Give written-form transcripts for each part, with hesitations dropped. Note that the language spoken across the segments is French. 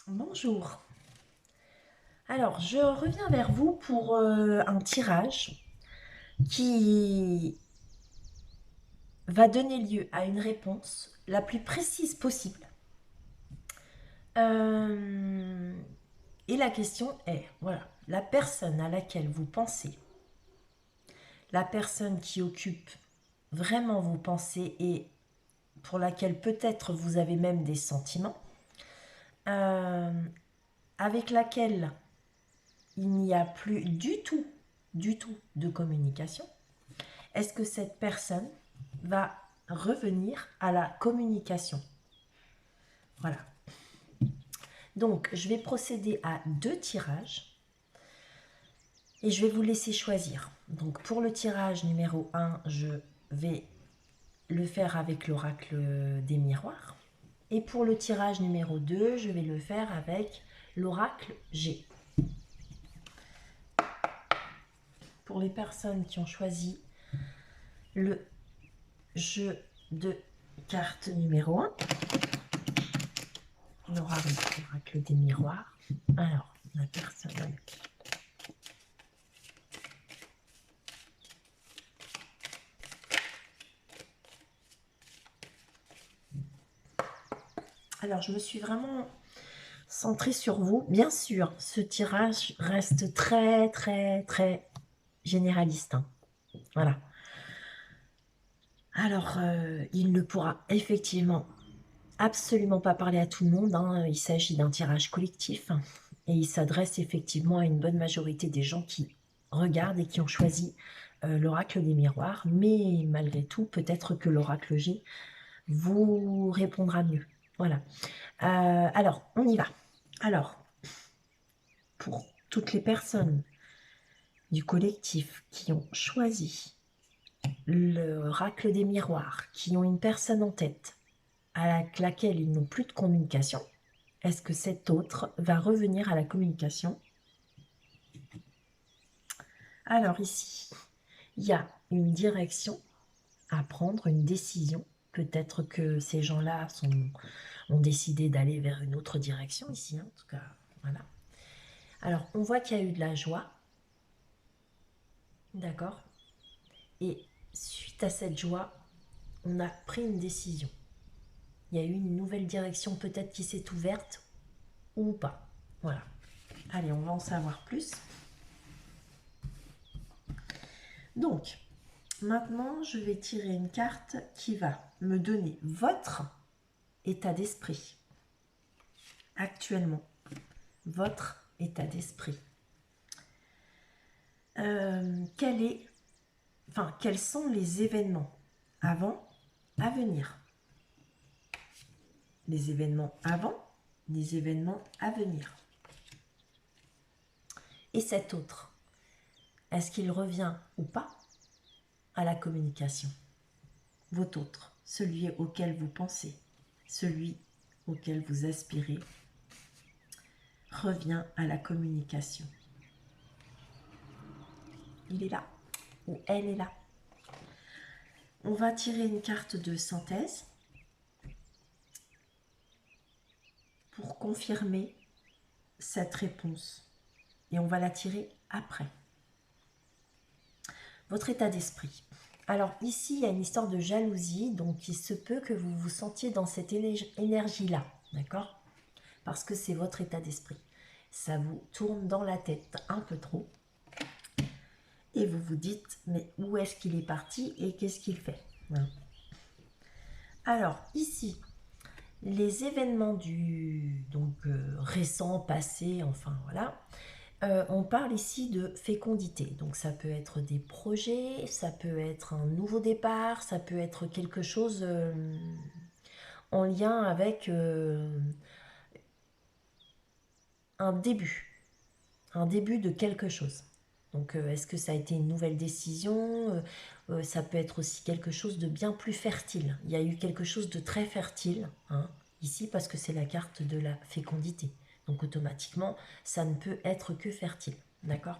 Bonjour. Alors, je reviens vers vous pour un tirage qui va donner lieu à une réponse la plus précise possible. Euh, et la question est, voilà, la personne à laquelle vous pensez, la personne qui occupe vraiment vos pensées et pour laquelle peut-être vous avez même des sentiments, euh, avec laquelle il n'y a plus du tout de communication. Est-ce que cette personne va revenir à la communication? Voilà. Donc, je vais procéder à 2 tirages et je vais vous laisser choisir. Donc, pour le tirage numéro 1, je vais le faire avec l'oracle des miroirs. Et pour le tirage numéro 2, je vais le faire avec l'oracle G. Pour les personnes qui ont choisi le jeu de cartes numéro 1, l'oracle des miroirs. Alors, la personne avec... Alors, je me suis vraiment centrée sur vous. Bien sûr, ce tirage reste très généraliste, hein. Voilà. Alors, il ne pourra effectivement absolument pas parler à tout le monde, hein. Il s'agit d'un tirage collectif et il s'adresse effectivement à une bonne majorité des gens qui regardent et qui ont choisi l'oracle des miroirs. Mais malgré tout, peut-être que l'oracle G vous répondra mieux. Voilà. Alors, on y va. Alors, pour toutes les personnes du collectif qui ont choisi l'oracle des miroirs, qui ont une personne en tête avec laquelle ils n'ont plus de communication, est-ce que cet autre va revenir à la communication? Alors ici, il y a une direction à prendre, une décision. Peut-être que ces gens-là ont décidé d'aller vers une autre direction ici, hein, en tout cas, voilà. Alors, on voit qu'il y a eu de la joie, d'accord? Et suite à cette joie, on a pris une décision. Il y a eu une nouvelle direction peut-être qui s'est ouverte ou pas. Voilà. Allez, on va en savoir plus. Donc, maintenant, je vais tirer une carte qui va me donner votre état d'esprit. Actuellement, votre état d'esprit. Quels sont les événements avant, à venir? Les événements avant, les événements à venir. Et cet autre, est-ce qu'il revient ou pas à la communication? Votre autre, celui auquel vous pensez, celui auquel vous aspirez, revient à la communication. Il est là, ou elle est là. On va tirer une carte de synthèse pour confirmer cette réponse. Et on va la tirer après. Votre état d'esprit. Alors ici, il y a une histoire de jalousie, donc il se peut que vous vous sentiez dans cette énergie-là, d'accord? Parce que c'est votre état d'esprit. Ça vous tourne dans la tête un peu trop. Et vous vous dites, mais où est-ce qu'il est parti et qu'est-ce qu'il fait? Voilà. Alors ici, les événements récents, passés, enfin voilà, on parle ici de fécondité. Donc ça peut être des projets, ça peut être un nouveau départ, ça peut être quelque chose en lien avec un début de quelque chose. Donc est-ce que ça a été une nouvelle décision? Ça peut être aussi quelque chose de bien plus fertile. Il y a eu quelque chose de très fertile, hein, ici, parce que c'est la carte de la fécondité. Donc automatiquement, ça ne peut être que fertile. D'accord?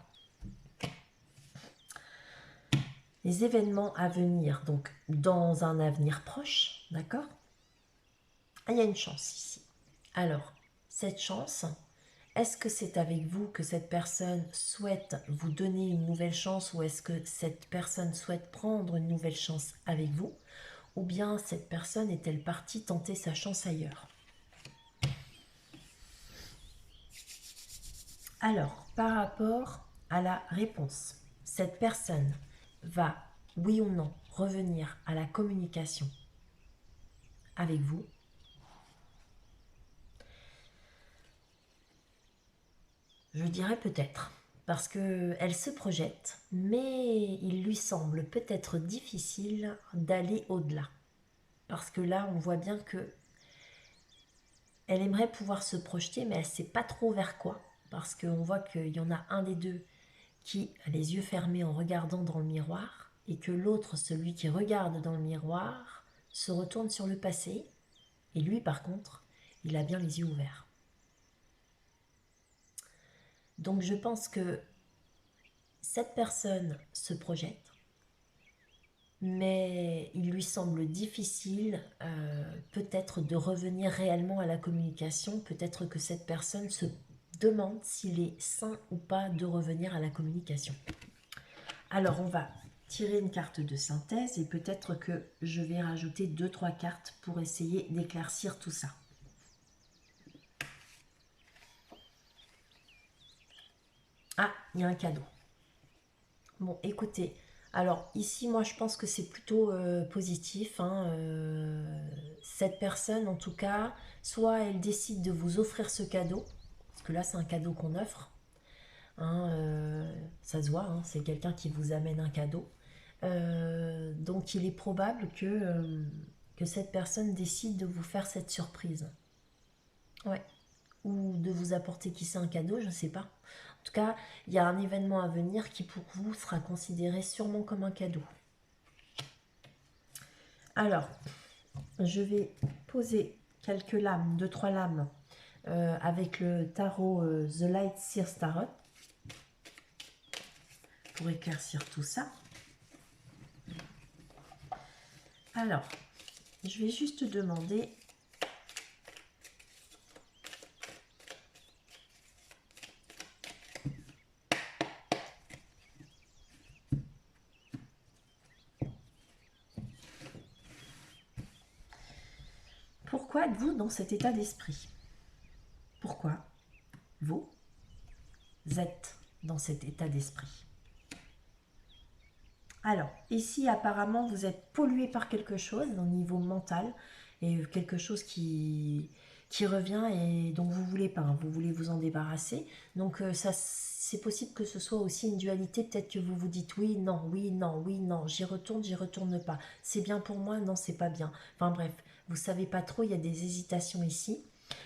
Les événements à venir, donc dans un avenir proche, d'accord? Ah, il y a une chance ici. Alors, cette chance? Est-ce que c'est avec vous que cette personne souhaite vous donner une nouvelle chance ou est-ce que cette personne souhaite prendre une nouvelle chance avec vous? Ou bien cette personne est-elle partie tenter sa chance ailleurs? Alors, par rapport à la réponse, cette personne va, oui ou non, revenir à la communication avec vous. Je dirais peut-être, parce qu'elle se projette, mais il lui semble peut-être difficile d'aller au-delà. Parce que là, on voit bien que elle aimerait pouvoir se projeter, mais elle ne sait pas trop vers quoi. Parce qu'on voit qu'il y en a un des deux qui a les yeux fermés en regardant dans le miroir, et que l'autre, celui qui regarde dans le miroir, se retourne sur le passé, et lui, par contre, il a bien les yeux ouverts. Donc je pense que cette personne se projette, mais il lui semble difficile peut-être de revenir réellement à la communication. Peut-être que cette personne se demande s'il est sain ou pas de revenir à la communication. Alors on va tirer une carte de synthèse et peut-être que je vais rajouter 2-3 cartes pour essayer d'éclaircir tout ça. Ah, il y a un cadeau. Bon, écoutez, alors ici, moi, je pense que c'est plutôt positif, hein, cette personne, en tout cas, soit elle décide de vous offrir ce cadeau, parce que là, c'est un cadeau qu'on offre, hein, ça se voit, hein, c'est quelqu'un qui vous amène un cadeau. Donc, il est probable que cette personne décide de vous faire cette surprise. Ouais. Ou de vous apporter qui sait un cadeau, je ne sais pas. En tout cas, il y a un événement à venir qui pour vous sera considéré sûrement comme un cadeau. Alors, je vais poser quelques lames, 2-3 lames, avec le tarot The Light Seers Tarot pour éclaircir tout ça. Alors, je vais juste demander pourquoi êtes-vous dans cet état d'esprit? Pourquoi vous êtes dans cet état d'esprit? Alors, ici, apparemment, vous êtes pollué par quelque chose au niveau mental et quelque chose qui revient et dont vous voulez pas, hein, vous voulez vous en débarrasser. Donc, ça, c'est possible que ce soit aussi une dualité. Peut-être que vous vous dites oui, non, oui, non, oui, non, j'y retourne pas. C'est bien pour moi, non, c'est pas bien. Enfin bref, vous savez pas trop, il y a des hésitations ici.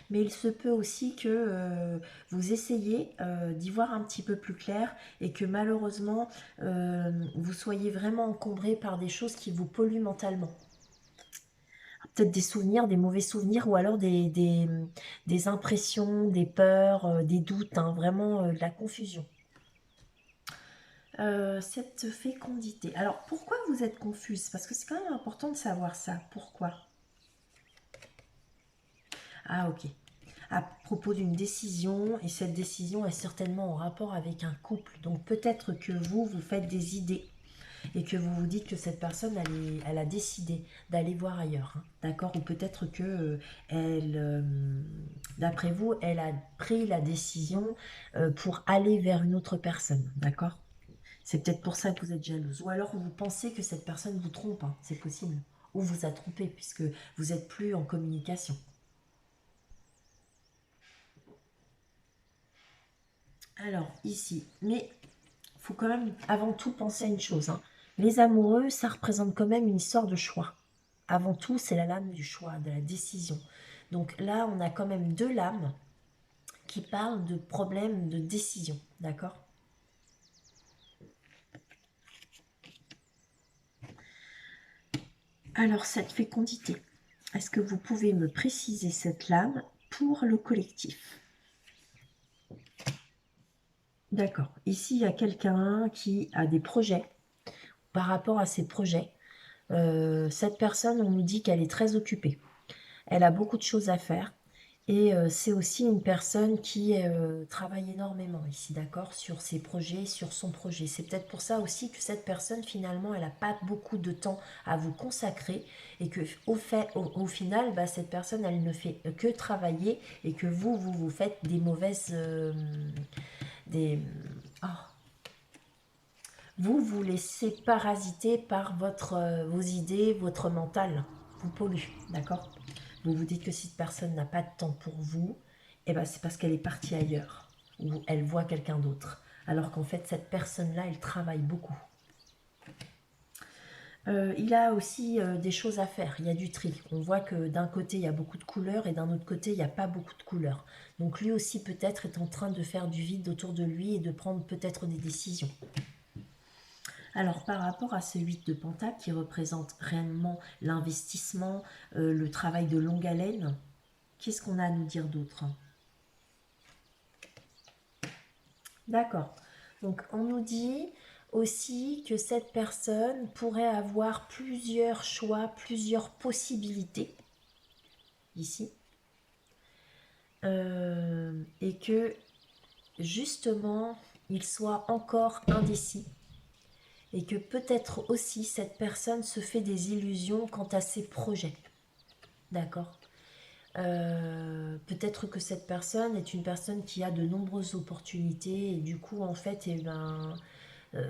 Mais il se peut aussi que vous essayez d'y voir un petit peu plus clair et que malheureusement, vous soyez vraiment encombré par des choses qui vous polluent mentalement. Peut-être des souvenirs, des mauvais souvenirs ou alors des impressions, des peurs, des doutes, hein, vraiment de la confusion. Cette fécondité. Alors, pourquoi vous êtes confuse? Parce que c'est quand même important de savoir ça. Pourquoi? Ah, ok. À propos d'une décision, et cette décision est certainement en rapport avec un couple. Donc peut-être que vous faites des idées et que vous vous dites que cette personne, elle a décidé d'aller voir ailleurs, hein, d'accord? Ou peut-être que d'après vous, elle a pris la décision pour aller vers une autre personne, d'accord? C'est peut-être pour ça que vous êtes jalouse. Ou alors vous pensez que cette personne vous trompe, hein, c'est possible. Ou vous a trompé puisque vous n'êtes plus en communication. Alors, ici, mais il faut quand même avant tout penser à une chose, hein. Les amoureux, ça représente quand même une histoire de choix. Avant tout, c'est la lame du choix, de la décision. Donc là, on a quand même deux lames qui parlent de problèmes de décision, d'accord? Alors, cette fécondité, est-ce que vous pouvez me préciser cette lame pour le collectif? D'accord. Ici, il y a quelqu'un qui a des projets. Par rapport à ses projets, cette personne, on nous dit qu'elle est très occupée. Elle a beaucoup de choses à faire. Et c'est aussi une personne qui travaille énormément ici, d'accord, sur ses projets, sur son projet. C'est peut-être pour ça aussi que cette personne, finalement, elle n'a pas beaucoup de temps à vous consacrer et que au final, bah, cette personne, elle ne fait que travailler et que vous faites des mauvaises... des, ah, vous laissez parasiter par vos idées, votre mental. Vous pollue, d'accord? Vous vous dites que si cette personne n'a pas de temps pour vous, eh ben c'est parce qu'elle est partie ailleurs ou elle voit quelqu'un d'autre. Alors qu'en fait, cette personne-là, elle travaille beaucoup. Il a aussi des choses à faire, il y a du tri. On voit que d'un côté, il y a beaucoup de couleurs et d'un autre côté, il n'y a pas beaucoup de couleurs. Donc lui aussi, peut-être, est en train de faire du vide autour de lui et de prendre peut-être des décisions. Alors, par rapport à ce 8 de Pentacle qui représente réellement l'investissement, le travail de longue haleine, qu'est-ce qu'on a à nous dire d'autre? D'accord. Donc, on nous dit aussi que cette personne pourrait avoir plusieurs choix, plusieurs possibilités, ici, et que, justement, il soit encore indécis et que peut-être aussi cette personne se fait des illusions quant à ses projets. D'accord. Peut-être que cette personne est une personne qui a de nombreuses opportunités et du coup, en fait, eh ben,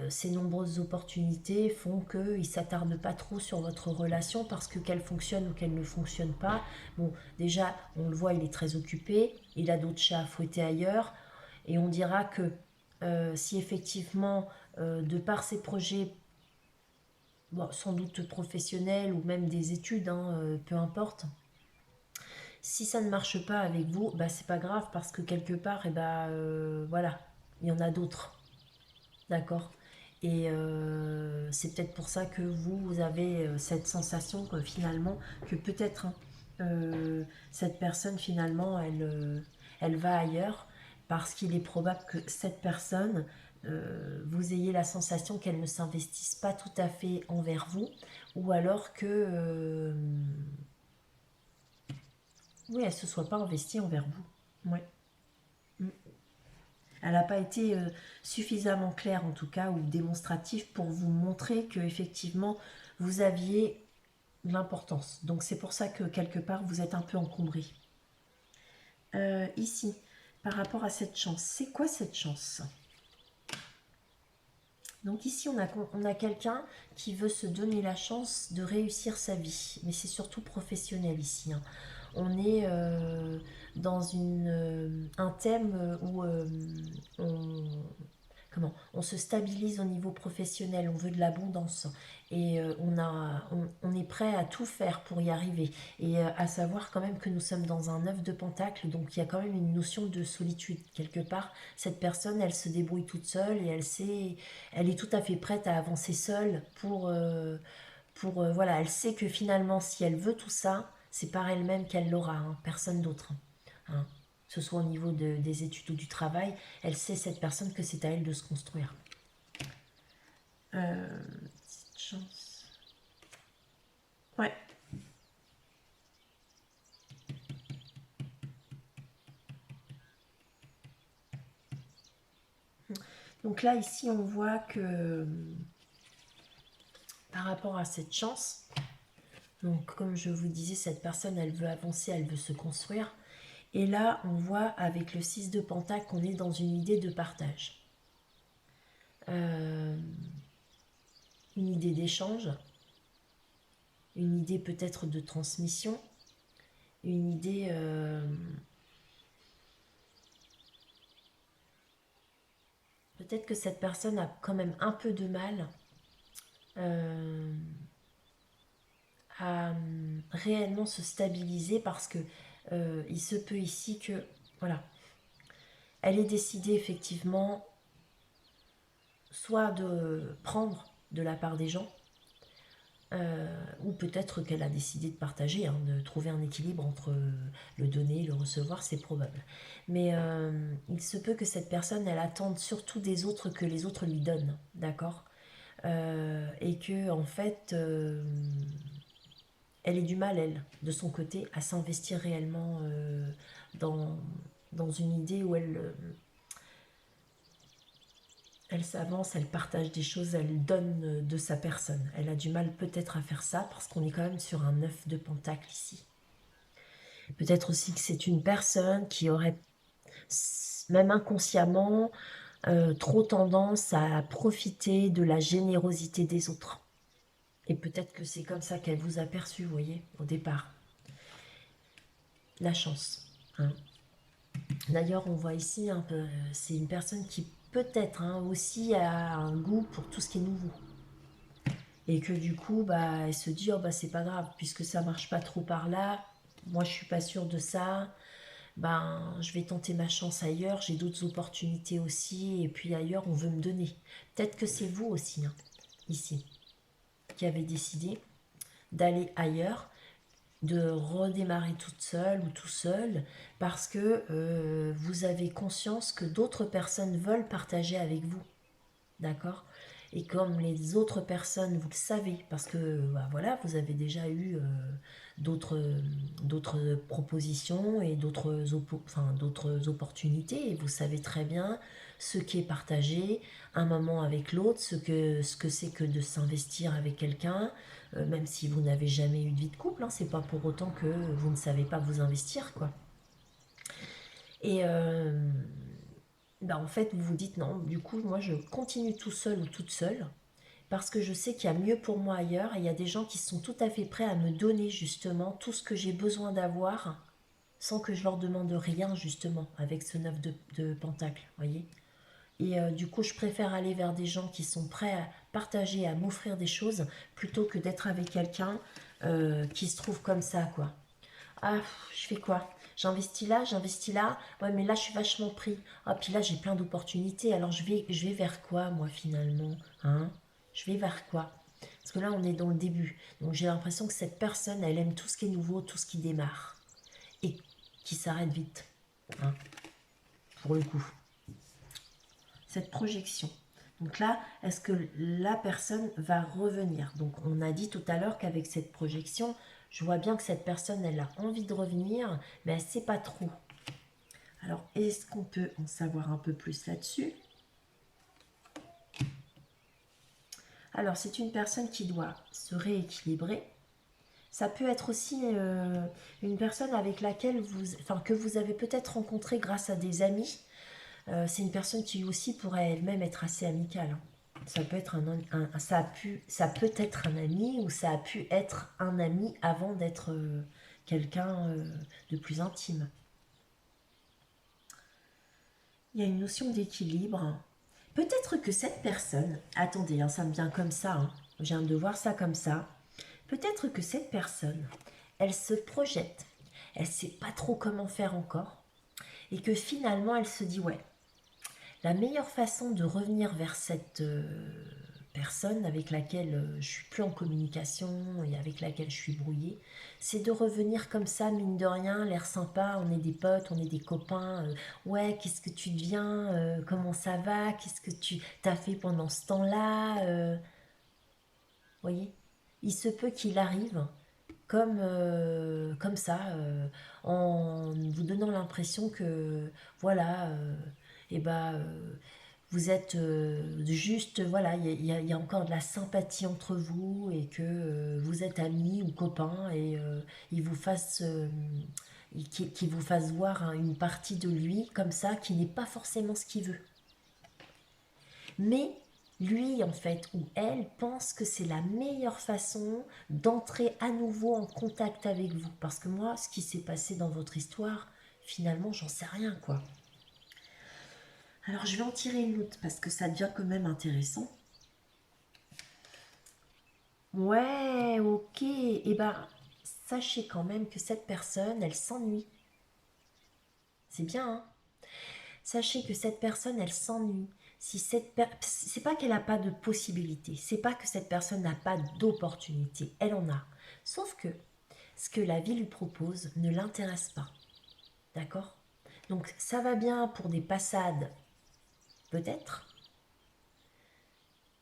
ces nombreuses opportunités font qu'il ne s'attarde pas trop sur votre relation parce que qu'elle fonctionne ou qu'elle ne fonctionne pas. Bon, déjà, on le voit, il est très occupé, il a d'autres chats à fouetter ailleurs et on dira que si effectivement, de par ses projets, bon, sans doute professionnels ou même des études, hein, peu importe, si ça ne marche pas avec vous, bah c'est pas grave parce que quelque part, et bah voilà, il y en a d'autres, d'accord. Et c'est peut-être pour ça que vous avez cette sensation que finalement, que peut-être hein, cette personne finalement, elle va ailleurs parce qu'il est probable que cette personne, vous ayez la sensation qu'elle ne s'investisse pas tout à fait envers vous, ou alors que oui, elle ne se soit pas investie envers vous. Ouais. Mm. Elle n'a pas été suffisamment claire en tout cas ou démonstrative pour vous montrer que effectivement vous aviez de l'importance. Donc c'est pour ça que quelque part vous êtes un peu encombré. Ici, par rapport à cette chance, c'est quoi cette chance? Donc ici on a quelqu'un qui veut se donner la chance de réussir sa vie, mais c'est surtout professionnel ici. Hein. On est dans un thème où on se stabilise au niveau professionnel, on veut de l'abondance et on est prêt à tout faire pour y arriver. Et à savoir quand même que nous sommes dans un œuf de pentacle, donc il y a quand même une notion de solitude. Quelque part, cette personne, elle se débrouille toute seule et elle est tout à fait prête à avancer seule voilà, elle sait que finalement, si elle veut tout ça, c'est par elle-même qu'elle l'aura, hein, personne d'autre. Hein. Que ce soit au niveau des études ou du travail, elle sait, cette personne, que c'est à elle de se construire. Petite chance. Ouais. Donc là, ici, on voit que par rapport à cette chance, donc comme je vous disais, cette personne, elle veut avancer, elle veut se construire. Et là, on voit avec le 6 de Pentacle qu'on est dans une idée de partage. Une idée d'échange, une idée peut-être de transmission, une idée... peut-être que cette personne a quand même un peu de mal euh, à réellement se stabiliser parce que il se peut ici que... Voilà. Elle est décidée effectivement soit de prendre de la part des gens, ou peut-être qu'elle a décidé de partager, hein, de trouver un équilibre entre le donner et le recevoir, c'est probable. Mais il se peut que cette personne, elle attende surtout des autres que les autres lui donnent, d'accord. Et que en fait, elle ait du mal, elle, de son côté, à s'investir réellement dans, dans une idée où elle s'avance, elle partage des choses, elle donne de sa personne. Elle a du mal peut-être à faire ça parce qu'on est quand même sur un 9 de pentacle ici. Peut-être aussi que c'est une personne qui aurait, même inconsciemment, trop tendance à profiter de la générosité des autres. Et peut-être que c'est comme ça qu'elle vous a perçu, vous voyez, au départ. La chance. Hein. D'ailleurs, on voit ici, un peu, c'est une personne qui peut-être aussi a un goût pour tout ce qui est nouveau. Et que du coup, bah, elle se dit, oh, bah, c'est pas grave, puisque ça marche pas trop par là, moi je suis pas sûre de ça, ben, je vais tenter ma chance ailleurs, j'ai d'autres opportunités aussi, et puis ailleurs, on veut me donner. Peut-être que c'est vous aussi, ici, qui avez décidé d'aller ailleurs, de redémarrer toute seule ou tout seul, parce que vous avez conscience que d'autres personnes veulent partager avec vous. D'accord. Et comme les autres personnes, vous le savez, parce que bah, voilà, vous avez déjà eu d'autres propositions et d'autres opportunités, et vous savez très bien ce qui est partagé un moment avec l'autre, ce que c'est que de s'investir avec quelqu'un, même si vous n'avez jamais eu de vie de couple, c'est pas pour autant que vous ne savez pas vous investir, quoi. Et bah, en fait, vous vous dites non, du coup, moi je continue tout seul ou toute seule parce que je sais qu'il y a mieux pour moi ailleurs et il y a des gens qui sont tout à fait prêts à me donner justement tout ce que j'ai besoin d'avoir sans que je leur demande rien justement avec ce 9 de pentacle, voyez. Et du coup, je préfère aller vers des gens qui sont prêts à partager, à m'offrir des choses plutôt que d'être avec quelqu'un qui se trouve comme ça, quoi. Ah, je fais quoi? J'investis là, j'investis là. Ouais, mais là, je suis vachement pris. Ah, puis là, j'ai plein d'opportunités. Alors, je vais vers quoi, moi, finalement? Hein? Je vais vers quoi? Parce que là, on est dans le début. Donc, j'ai l'impression que cette personne, elle aime tout ce qui est nouveau, tout ce qui démarre. Et qui s'arrête vite. Hein, pour le coup. Cette projection. Donc là, est-ce que la personne va revenir? Donc on a dit tout à l'heure qu'avec cette projection, je vois bien que cette personne, elle a envie de revenir, mais elle ne sait pas trop. Alors, est-ce qu'on peut en savoir un peu plus là-dessus? Alors, c'est une personne qui doit se rééquilibrer. Ça peut être aussi une personne avec laquelle que vous avez peut-être rencontré grâce à des amis. C'est une personne qui aussi pourrait elle-même être assez amicale. Ça peut être ça peut être un ami ou ça a pu être un ami avant d'être quelqu'un de plus intime. Il y a une notion d'équilibre. Peut-être que cette personne, attendez, ça me vient comme ça, je viens de voir ça comme ça. Peut-être que cette personne, elle se projette, elle ne sait pas trop comment faire encore, et que finalement elle se dit ouais, la meilleure façon de revenir vers cette personne avec laquelle je suis plus en communication et avec laquelle je suis brouillée, c'est de revenir comme ça, mine de rien, l'air sympa, on est des potes, on est des copains, ouais, qu'est-ce que tu deviens, comment ça va, qu'est-ce que tu t'as fait pendant ce temps-là, voyez, il se peut qu'il arrive comme ça, en vous donnant l'impression que, voilà, et ben, vous êtes juste, voilà, il y a encore de la sympathie entre vous et que vous êtes amis ou copains et il vous fasse, qu'il vous fasse voir une partie de lui comme ça qui n'est pas forcément ce qu'il veut. Mais lui, en fait, ou elle, pense que c'est la meilleure façon d'entrer à nouveau en contact avec vous. Parce que moi, ce qui s'est passé dans votre histoire, finalement, j'en sais rien, quoi. Alors, je vais en tirer une autre parce que ça devient quand même intéressant. Ouais, ok. Eh ben, sachez quand même que cette personne, elle s'ennuie. C'est bien, hein? Sachez que cette personne, elle s'ennuie. Si c'est pas qu'elle n'a pas de possibilité, c'est pas que cette personne n'a pas d'opportunité, elle en a. Sauf que ce que la vie lui propose ne l'intéresse pas. D'accord? Donc ça va bien pour des passades, peut-être,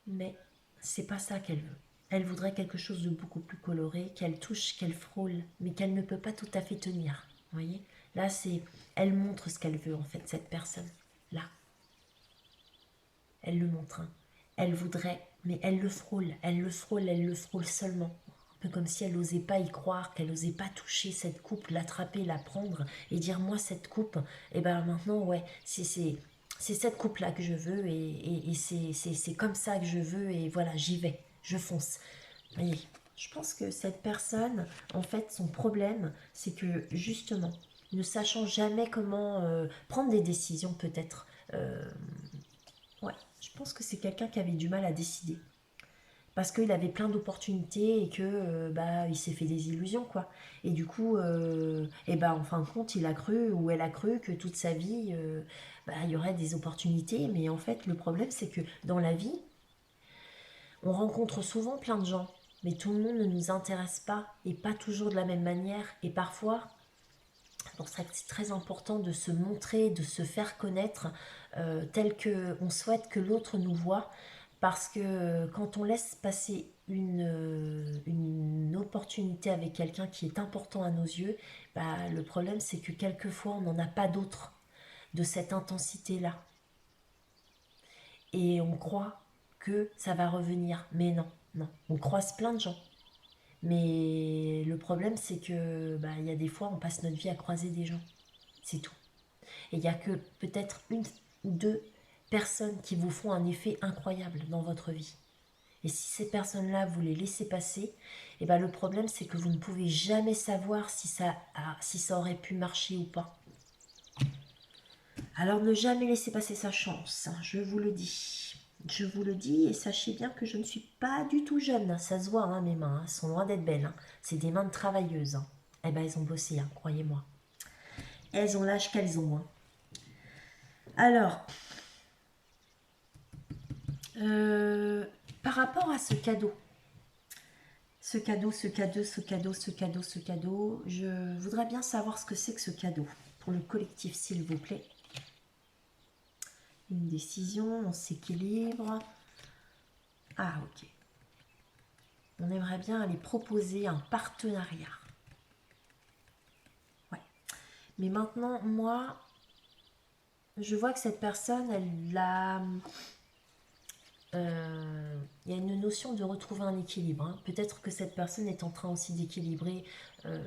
mais c'est pas ça qu'elle veut. Elle voudrait quelque chose de beaucoup plus coloré, qu'elle touche, qu'elle frôle, mais qu'elle ne peut pas tout à fait tenir. Vous voyez? Là, elle montre ce qu'elle veut, en fait, cette personne. Là. Elle le montre. Hein. Elle voudrait, mais elle le frôle. Elle le frôle, elle le frôle seulement. Un peu comme si elle n'osait pas y croire, qu'elle n'osait pas toucher cette coupe, l'attraper, la prendre et dire, moi, cette coupe, et ben maintenant, ouais, c'est cette coupe-là que je veux et c'est comme ça que je veux et voilà, j'y vais, je fonce. Voyez, je pense que cette personne, en fait, son problème, c'est que justement, ne sachant jamais comment prendre des décisions, peut-être. Ouais, je pense que c'est quelqu'un qui avait du mal à décider. Parce qu'il avait plein d'opportunités et que bah il s'est fait des illusions quoi. Et du coup, et bah en fin de compte, il a cru ou elle a cru que toute sa vie, bah, il y aurait des opportunités. Mais en fait, le problème c'est que dans la vie, on rencontre souvent plein de gens, mais tout le monde ne nous intéresse pas et pas toujours de la même manière. Et parfois, c'est pour ça que c'est très important de se montrer, de se faire connaître tel que on souhaite que l'autre nous voit. Parce que quand on laisse passer une opportunité avec quelqu'un qui est important à nos yeux, bah, le problème c'est que quelquefois on n'en a pas d'autre de cette intensité-là. Et on croit que ça va revenir. Mais non, non. On croise plein de gens. Mais le problème c'est que bah, il y a des fois on passe notre vie à croiser des gens. C'est tout. Et il n'y a que peut-être une ou deux personnes qui vous font un effet incroyable dans votre vie. Et si ces personnes-là, vous les laissez passer, et ben le problème, c'est que vous ne pouvez jamais savoir si ça aurait pu marcher ou pas. Alors ne jamais laisser passer sa chance, hein, je vous le dis. Je vous le dis et sachez bien que je ne suis pas du tout jeune. Ça se voit, hein, mes mains, elles sont loin d'être belles. Hein. C'est des mains de travailleuses. Hein. Eh ben elles ont bossé, hein, croyez-moi. Elles ont l'âge qu'elles ont. Hein. Alors, par rapport à ce cadeau, ce cadeau, je voudrais bien savoir ce que c'est que ce cadeau. Pour le collectif, s'il vous plaît. Une décision, on s'équilibre. Ah, ok. On aimerait bien aller proposer un partenariat. Ouais. Mais maintenant, moi, je vois que cette personne, elle a... il y a une notion de retrouver un équilibre. Hein. Peut-être que cette personne est en train aussi d'équilibrer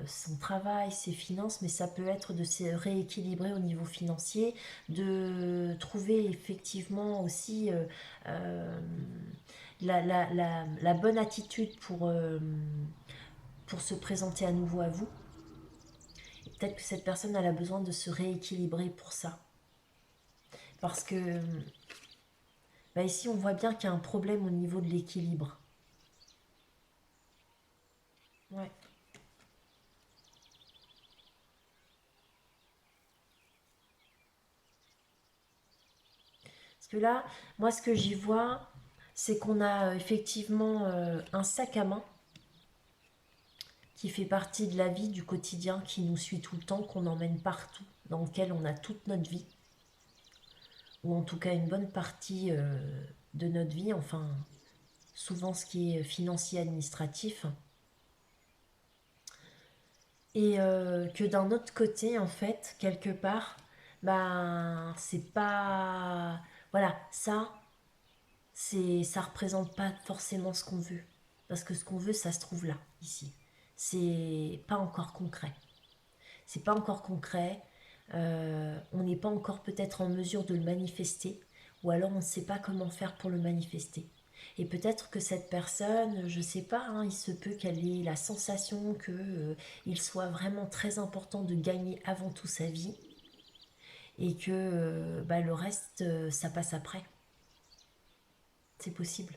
son travail, ses finances, mais ça peut être de se rééquilibrer au niveau financier, de trouver effectivement aussi la bonne attitude pour se présenter à nouveau à vous. Peut-être que cette personne elle a besoin de se rééquilibrer pour ça. Parce que bah ici, on voit bien qu'il y a un problème au niveau de l'équilibre. Ouais. Parce que là, moi, ce que j'y vois, c'est qu'on a effectivement un sac à main qui fait partie de la vie, du quotidien, qui nous suit tout le temps, qu'on emmène partout, dans lequel on a toute notre vie, ou en tout cas une bonne partie de notre vie, enfin, souvent ce qui est financier administratif. Et que d'un autre côté, en fait, quelque part, ben, c'est pas... Voilà, ça représente pas forcément ce qu'on veut. Parce que ce qu'on veut, ça se trouve là, ici. C'est pas encore concret. C'est pas encore concret. On n'est pas encore peut-être en mesure de le manifester. Ou alors on ne sait pas comment faire pour le manifester. Et peut-être que cette personne, je sais pas, hein, il se peut qu'elle ait la sensation que il soit vraiment très important de gagner avant tout sa vie et que bah, le reste, ça passe après. C'est possible.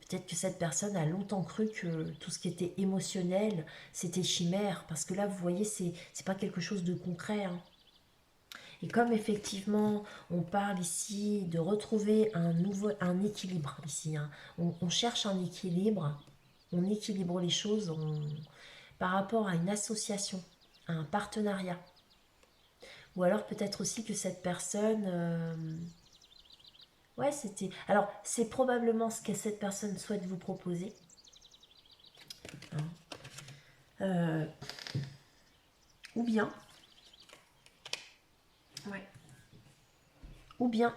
Peut-être que cette personne a longtemps cru que tout ce qui était émotionnel, c'était chimère, parce que là, vous voyez, c'est pas quelque chose de concret. Hein. Et comme effectivement, on parle ici de retrouver un équilibre ici. Hein. On cherche un équilibre, on équilibre les choses par rapport à une association, à un partenariat. Ou alors peut-être aussi que cette personne... ouais, c'était... Alors, c'est probablement ce que cette personne souhaite vous proposer. Hein. Euh, ou bien, Ouais. Ou bien,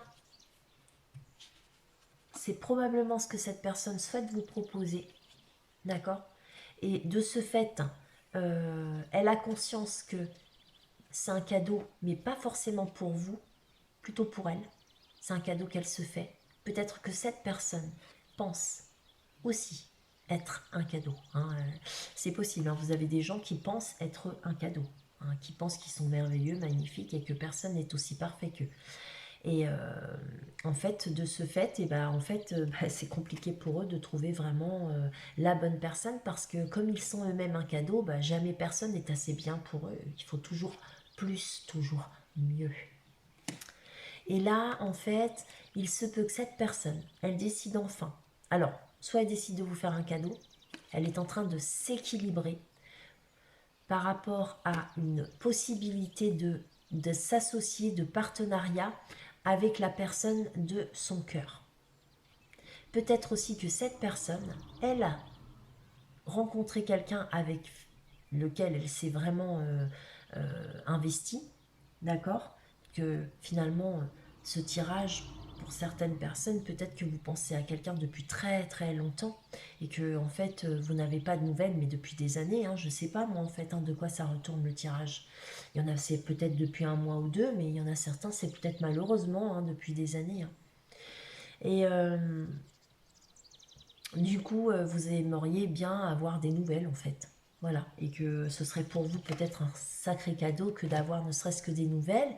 c'est probablement ce que cette personne souhaite vous proposer. D'accord? Et de ce fait, elle a conscience que c'est un cadeau, mais pas forcément pour vous, plutôt pour elle. C'est un cadeau qu'elle se fait. Peut-être que cette personne pense aussi être un cadeau, hein. C'est possible, hein. Vous avez des gens qui pensent être un cadeau, hein, qui pensent qu'ils sont merveilleux, magnifiques et que personne n'est aussi parfait qu'eux. Et en fait, de ce fait, et ben, en fait, c'est compliqué pour eux de trouver vraiment la bonne personne parce que comme ils sont eux-mêmes un cadeau, bah, jamais personne n'est assez bien pour eux. Il faut toujours plus, toujours mieux. Et là, en fait, il se peut que cette personne, elle décide enfin. Alors, soit elle décide de vous faire un cadeau, elle est en train de s'équilibrer par rapport à une possibilité de s'associer, de partenariat avec la personne de son cœur. Peut-être aussi que cette personne, elle a rencontré quelqu'un avec lequel elle s'est vraiment investie, d'accord? Que finalement, ce tirage, pour certaines personnes, peut-être que vous pensez à quelqu'un depuis très très longtemps et que en fait vous n'avez pas de nouvelles, mais depuis des années, hein, je sais pas moi en fait de quoi ça retourne le tirage. Il y en a c'est peut-être depuis un mois ou deux, mais il y en a certains c'est peut-être malheureusement depuis des années, hein. Et du coup, vous aimeriez bien avoir des nouvelles en fait. Voilà, et que ce serait pour vous peut-être un sacré cadeau que d'avoir ne serait-ce que des nouvelles.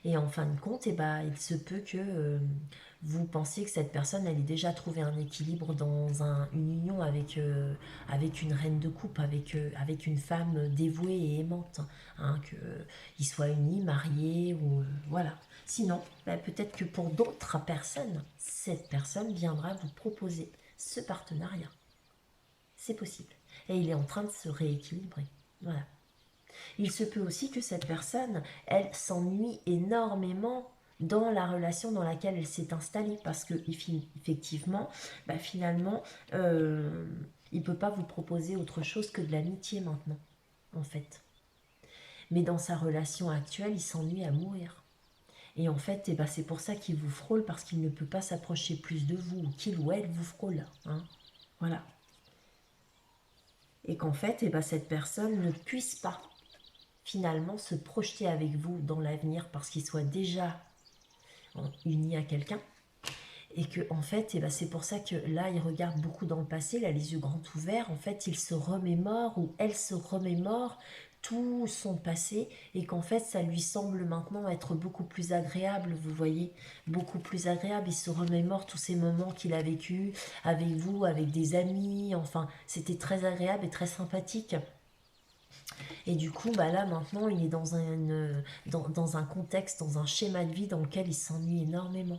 Et en fin de compte, eh ben, il se peut que vous pensiez que cette personne elle ait déjà trouvé un équilibre dans une union avec une reine de coupe, avec une femme dévouée et aimante, hein, qu'ils soient unis, mariés, ou voilà. Sinon, ben, peut-être que pour d'autres personnes, cette personne viendra vous proposer ce partenariat. C'est possible. Et il est en train de se rééquilibrer. Voilà. Il se peut aussi que cette personne, elle s'ennuie énormément dans la relation dans laquelle elle s'est installée parce que effectivement, bah, finalement, il ne peut pas vous proposer autre chose que de l'amitié maintenant, en fait. Mais dans sa relation actuelle, il s'ennuie à mourir. Et en fait, eh ben, c'est pour ça qu'il vous frôle parce qu'il ne peut pas s'approcher plus de vous, ou qu'il ou elle vous frôle, hein. Voilà. Et qu'en fait, eh ben, cette personne ne puisse pas finalement se projeter avec vous dans l'avenir parce qu'il soit déjà uni à quelqu'un. Et que en fait, eh ben, c'est pour ça que là, il regarde beaucoup dans le passé, là, les yeux grands ouverts. En fait, il se remémore ou elle se remémore tout son passé et qu'en fait, ça lui semble maintenant être beaucoup plus agréable, vous voyez, beaucoup plus agréable. Il se remémore tous ces moments qu'il a vécu avec vous, avec des amis. Enfin, c'était très agréable et très sympathique. Et du coup, bah là, maintenant, il est dans un contexte, dans un schéma de vie dans lequel il s'ennuie énormément.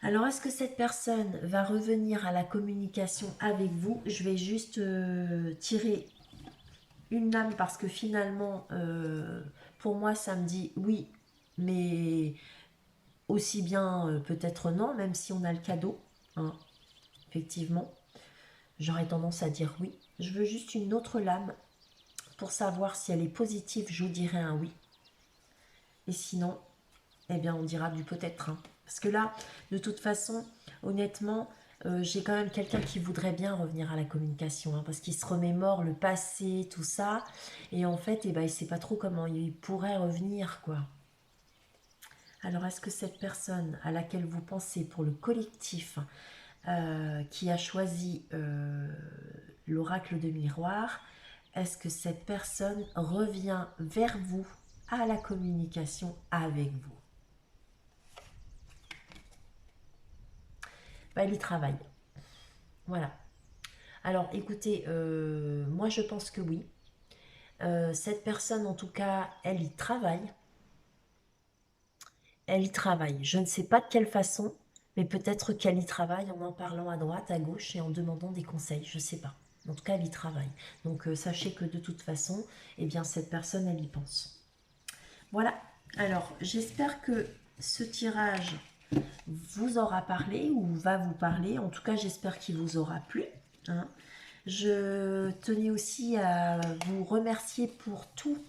Alors, est-ce que cette personne va revenir à la communication avec vous? Je vais juste tirer une lame parce que finalement, pour moi, ça me dit oui, mais aussi bien peut-être non, même si on a le cadeau, hein, effectivement. J'aurais tendance à dire oui. Je veux juste une autre lame pour savoir si elle est positive, je vous dirais un oui. Et sinon, eh bien, on dira du peut-être, hein. Parce que là, de toute façon, honnêtement, j'ai quand même quelqu'un qui voudrait bien revenir à la communication, hein, parce qu'il se remémore le passé, tout ça. Et en fait, eh ben, il ne sait pas trop comment il pourrait revenir, quoi. Alors, est-ce que cette personne à laquelle vous pensez pour le collectif, qui a choisi l'oracle de miroir, est-ce que cette personne revient vers vous à la communication avec vous? Bah, elle y travaille. Voilà. Alors écoutez, moi je pense que oui. Cette personne, en tout cas, elle y travaille. Elle y travaille. Je ne sais pas de quelle façon, mais peut-être qu'elle y travaille en parlant à droite, à gauche et en demandant des conseils. Je ne sais pas. En tout cas, elle y travaille. Donc sachez que de toute façon, eh bien, cette personne, elle y pense. Voilà. Alors, j'espère que ce tirage vous aura parlé ou va vous parler. En tout cas, j'espère qu'il vous aura plu, hein. Je tenais aussi à vous remercier pour tous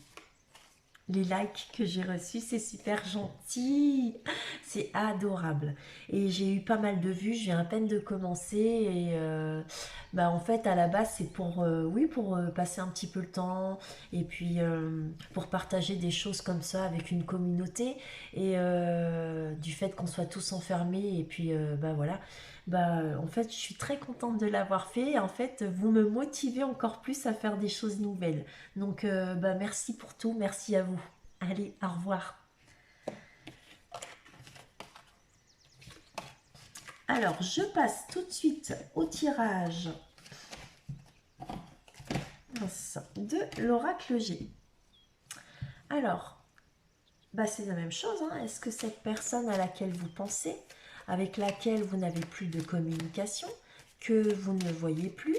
les likes que j'ai reçus, c'est super gentil, c'est adorable. Et j'ai eu pas mal de vues, je viens à peine de commencer et bah en fait à la base c'est pour oui pour passer un petit peu le temps et puis pour partager des choses comme ça avec une communauté et du fait qu'on soit tous enfermés et puis bah voilà. Bah, en fait, je suis très contente de l'avoir fait. En fait, vous me motivez encore plus à faire des choses nouvelles. Donc, bah, merci pour tout, merci à vous. Allez, au revoir. Alors, je passe tout de suite au tirage de l'oracle G. Alors, bah, c'est la même chose. Hein. Est-ce que cette personne à laquelle vous pensez, avec laquelle vous n'avez plus de communication, que vous ne voyez plus,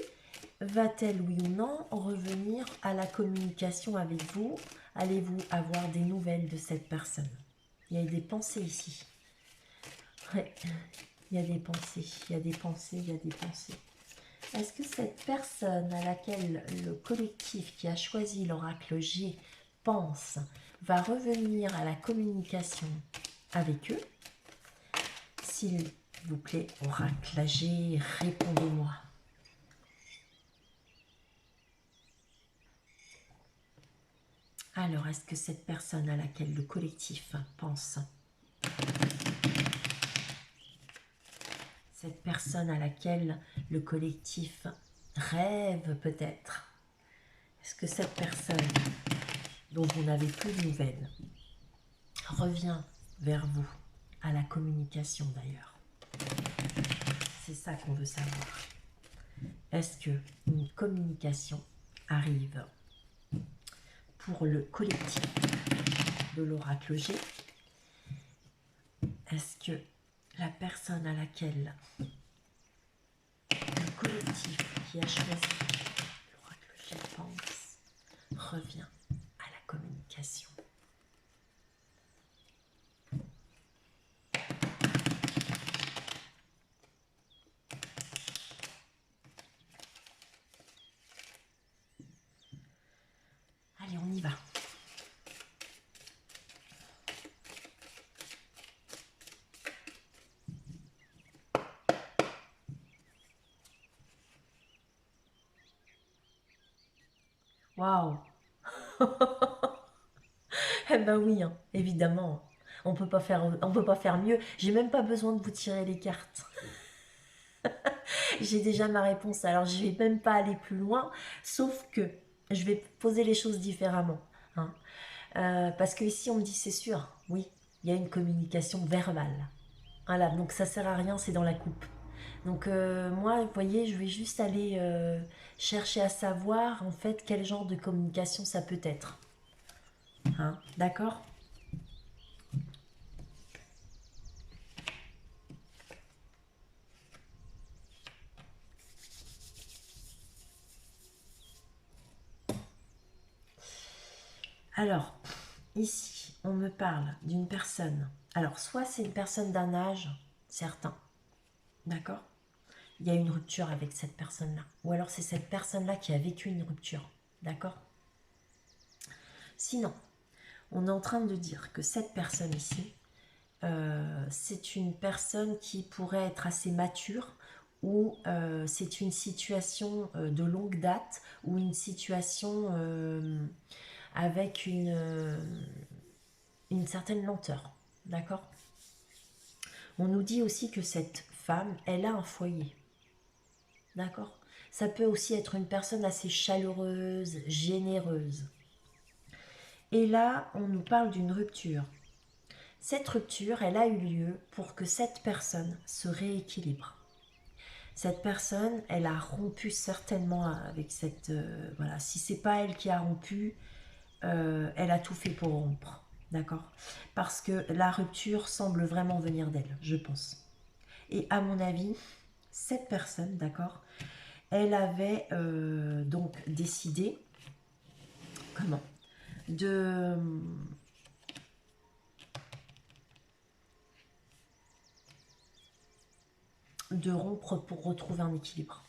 va-t-elle, oui ou non, revenir à la communication avec vous? Allez-vous avoir des nouvelles de cette personne? Il y a des pensées ici. Ouais, il y a des pensées, il y a des pensées, il y a des pensées. Est-ce que cette personne à laquelle le collectif qui a choisi l'oracle G pense va revenir à la communication avec eux? S'il vous plaît, oracle G, répondez-moi. Alors, est-ce que cette personne à laquelle le collectif pense, cette personne à laquelle le collectif rêve peut-être, est-ce que cette personne dont vous n'avez plus de nouvelles revient vers vous, à la communication d'ailleurs? C'est ça qu'on veut savoir. Est-ce que une communication arrive pour le collectif de l'oracle G? Est-ce que la personne à laquelle le collectif qui a choisi l'oracle G pense revient à la communication? Allez, on y va. Waouh. Eh ben oui, hein, évidemment. On peut pas faire mieux. J'ai même pas besoin de vous tirer les cartes. J'ai déjà ma réponse. Alors je vais même pas aller plus loin, sauf que je vais poser les choses différemment. Hein. Parce que ici on me dit c'est sûr, oui, il y a une communication verbale. Voilà, donc ça sert à rien, c'est dans la coupe. Donc moi, vous voyez, je vais juste aller chercher à savoir en fait quel genre de communication ça peut être. Hein, d'accord? Alors, ici, on me parle d'une personne. Alors, soit c'est une personne d'un âge certain, d'accord? Il y a une rupture avec cette personne-là. Ou alors c'est cette personne-là qui a vécu une rupture, d'accord? Sinon, on est en train de dire que cette personne ici, c'est une personne qui pourrait être assez mature ou c'est une situation de longue date ou une situation avec une certaine lenteur, d'accord? On nous dit aussi que cette femme, elle a un foyer, d'accord? Ça peut aussi être une personne assez chaleureuse, généreuse. Et là, on nous parle d'une rupture. Cette rupture, elle a eu lieu pour que cette personne se rééquilibre. Cette personne, elle a rompu certainement avec cette... voilà, si c'est pas elle qui a rompu, elle a tout fait pour rompre. D'accord? Parce que la rupture semble vraiment venir d'elle, je pense. Et à mon avis, cette personne, d'accord, elle avait donc décidé, comment, de rompre pour retrouver un équilibre.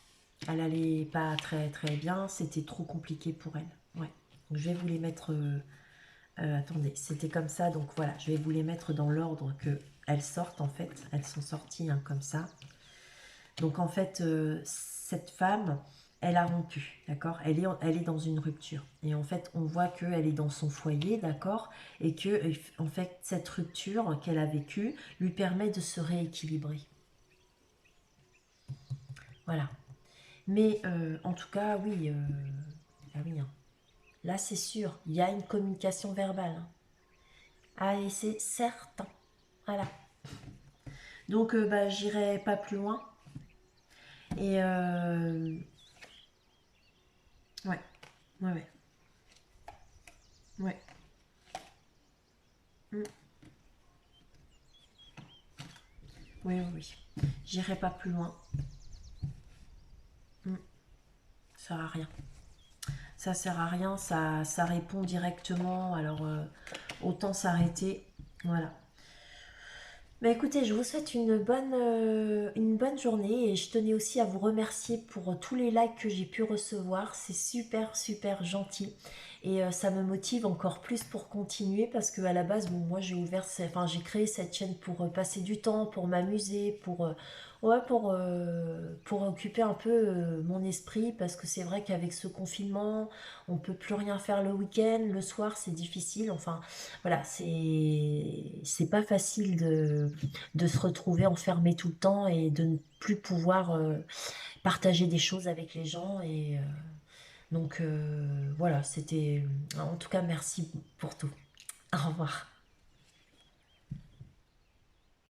Elle allait pas très très bien, c'était trop compliqué pour elle. Ouais. Donc je vais vous les mettre Attendez, c'était comme ça, donc voilà, je vais vous les mettre dans l'ordre que elles sortent en fait. Elles sont sorties hein, comme ça. Donc en fait, cette femme, elle a rompu, d'accord, elle est dans une rupture. Et en fait, on voit qu'elle est dans son foyer, d'accord, et que en fait, cette rupture qu'elle a vécue lui permet de se rééquilibrer. Voilà. Mais en tout cas, oui, ah oui hein. Là c'est sûr, il y a une communication verbale. Hein. Ah, et c'est certain. Voilà. Donc, bah, j'irai pas plus loin. Et ouais, ouais, ouais, ouais. Mm. Oui, oui, oui. J'irai pas plus loin. Mm. Ça sert à rien. Ça sert à rien, ça répond directement. Alors, autant s'arrêter. Voilà. Bah écoutez, je vous souhaite une bonne journée et je tenais aussi à vous remercier pour tous les likes que j'ai pu recevoir. C'est super, super gentil et ça me motive encore plus pour continuer parce que à la base, bon, moi enfin, j'ai créé cette chaîne pour passer du temps, pour m'amuser, ouais, pour occuper un peu mon esprit parce que c'est vrai qu'avec ce confinement, on peut plus rien faire le week-end, le soir, c'est difficile. Enfin, voilà, c'est pas facile de se retrouver enfermé tout le temps et de ne plus pouvoir partager des choses avec les gens. Et donc voilà, c'était... En tout cas, merci pour tout. Au revoir.